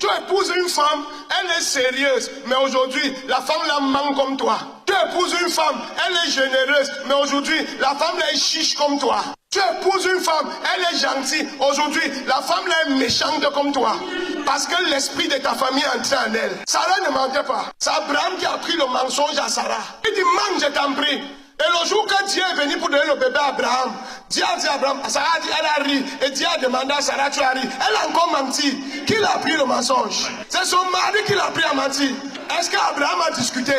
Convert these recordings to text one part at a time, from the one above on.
Tu épouses une femme, elle est sérieuse, mais aujourd'hui, la femme la manque comme toi. Tu épouses une femme, elle est généreuse, mais aujourd'hui, la femme là est chiche comme toi. Tu épouses une femme, elle est gentille, aujourd'hui, la femme là est méchante comme toi. Parce que l'esprit de ta famille est entré en elle. Sarah ne mentait pas. C'est Abraham qui a pris le mensonge à Sarah. Il dit, mange, je t'en prie. Et le jour que Dieu est venu pour donner le bébé à Abraham, Dieu a dit à Abraham, Sarah a dit, elle a ri. Et Dieu a demandé à Sarah, tu as ri. Elle a encore menti. Qui l'a pris le mensonge? C'est son mari qui l'a pris à mentir. Est-ce qu'Abraham a discuté?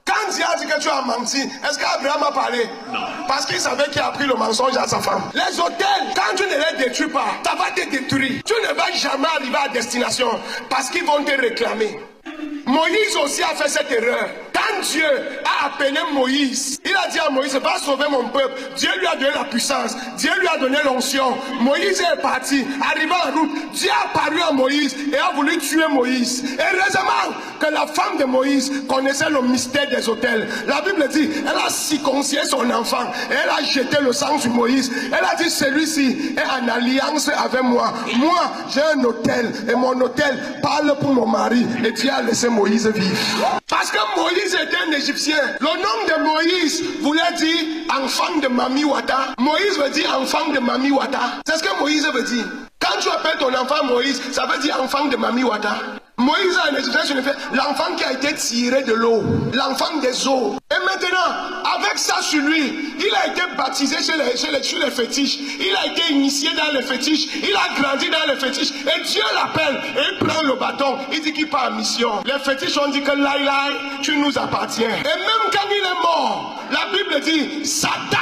Quand Dieu a dit que tu as menti, est-ce qu'Abraham a parlé? Non. Parce qu'il savait qu'il a pris le mensonge à sa femme. Les hôtels, quand tu ne les détruis pas, ça va te détruire. Tu ne vas jamais arriver à destination parce qu'ils vont te réclamer. Moïse aussi a fait cette erreur. Quand Dieu a appelé Moïse, il a dit à Moïse, va sauver mon peuple. Dieu lui a donné la puissance. Dieu lui a donné l'onction. Moïse est parti. Arrivé en route, Dieu a apparu à Moïse et a voulu tuer Moïse. Et heureusement que la femme de Moïse connaissait le mystère des autels. La Bible dit, elle a circoncisé son enfant et elle a jeté le sang sur Moïse. Elle a dit, celui-ci est en alliance avec moi. Moi, j'ai un autel et mon autel parle pour mon mari. Et Dieu a laissé Moïse vivre. Parce que Moïse était un Égyptien. Le nom de Moïse voulait dire enfant de Mami Wata. Moïse veut dire enfant de Mami Wata. C'est ce que Moïse veut dire. Quand tu appelles ton enfant Moïse, ça veut dire enfant de Mami Wata. Moïse a un Égyptien, l'enfant qui a été tiré de l'eau, l'enfant des eaux. Et maintenant, avec ça sur lui, il a été baptisé chez les fétiches. Il a été initié dans les fétiches. Il a grandi dans les fétiches. Et Dieu l'appelle et il prend le bâton. Il dit qu'il part en mission. Les fétiches ont dit que Laïlaï, tu nous appartiens. Et même quand il est mort, la Bible dit, Satan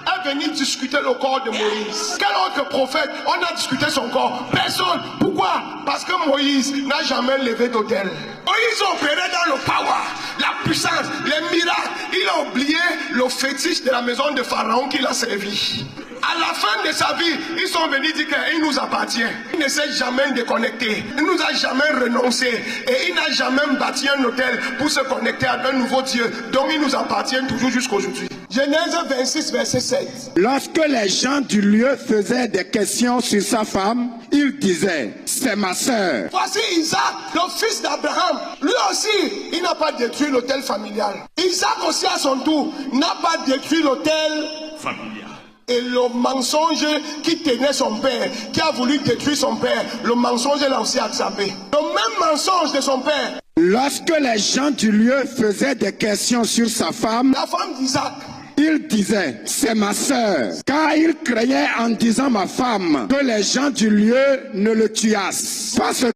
est venu discuter le corps de Moïse. Quel autre prophète on a discuté son corps? Personne. Pourquoi? Parce que Moïse n'a jamais levé d'autel. Moïse opérait dans le power, la puissance, les miracles. Il a oublié le fétiche de la maison de Pharaon qu'il a servi. À la fin de sa vie, ils sont venus dire qu'il nous appartient. Il ne s'est jamais déconnecté. Il nous a jamais renoncé. Et il n'a jamais bâti un hôtel pour se connecter à un nouveau Dieu. Donc il nous appartient toujours jusqu'à aujourd'hui. Genèse 26, verset 7. Lorsque les gens du lieu faisaient des questions sur sa femme, il disait, c'est ma sœur. Voici Isaac, le fils d'Abraham. Lui aussi, il n'a pas détruit l'hôtel familial. Isaac aussi, à son tour, n'a pas détruit l'hôtel familial. Et le mensonge qui tenait son père, qui a voulu détruire son père, le mensonge l'a aussi attrapé. Le même mensonge de son père. Lorsque les gens du lieu faisaient des questions sur sa femme, la femme d'Isaac, il disait, c'est ma sœur. Car il craignait en disant ma femme que les gens du lieu ne le tuassent. Parce